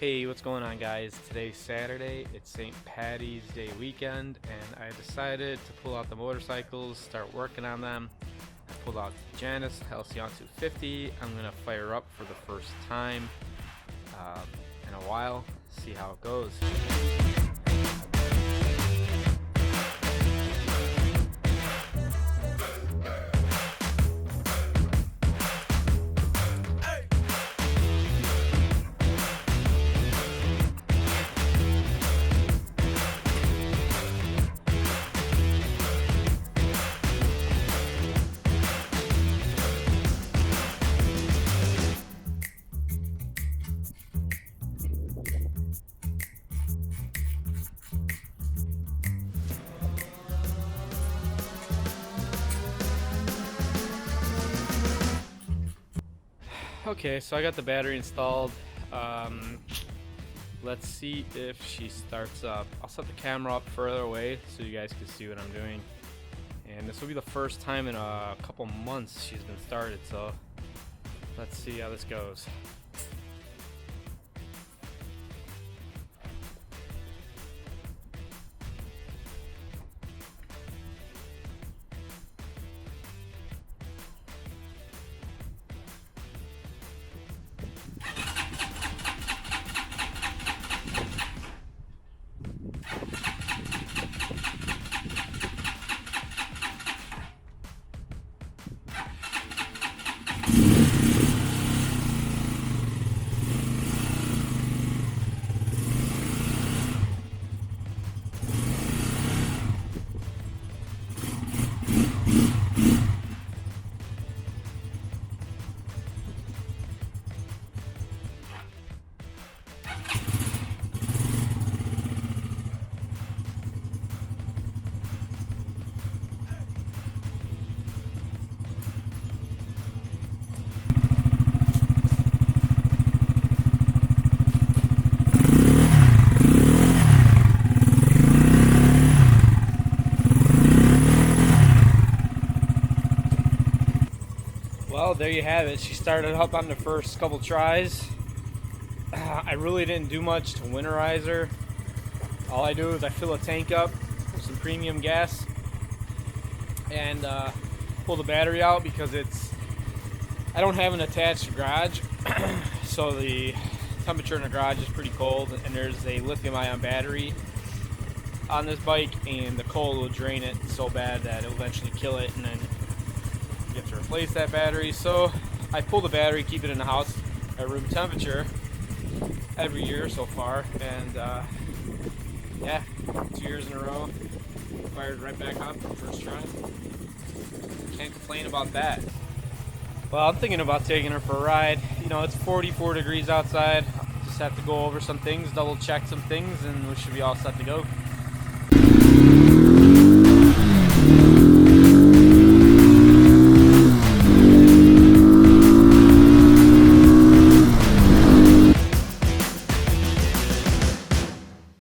Hey, what's going on, guys? Today's Saturday, it's St. Patty's Day weekend, and I decided to pull out the motorcycles, start working on them. I pulled out the Janus Halcyon 250. I'm gonna fire up for the first time in a while, see how it goes. Okay, so I got the battery installed. Let's see if she starts up. I'll set the camera up further away so you guys can see what I'm doing. And this will be the first time in a couple months she's been started, so let's see how this goes. Well, there you have it. She started up on the first couple tries. I really didn't do much to winterize her. All I do is I fill a tank up with some premium gas and pull the battery out because I don't have an attached garage, so the temperature in the garage is pretty cold, and there's a lithium-ion battery on this bike, and the cold will drain it so bad that it'll eventually kill it, and then you have to replace that battery. So I pull the battery, keep it in the house at room temperature every year so far, and yeah, 2 years in a row, fired right back up first try. Can't complain about that. Well, I'm thinking about taking her for a ride. You know, it's 44 degrees outside. Just have to go over some things, double check some things, and we should be all set to go.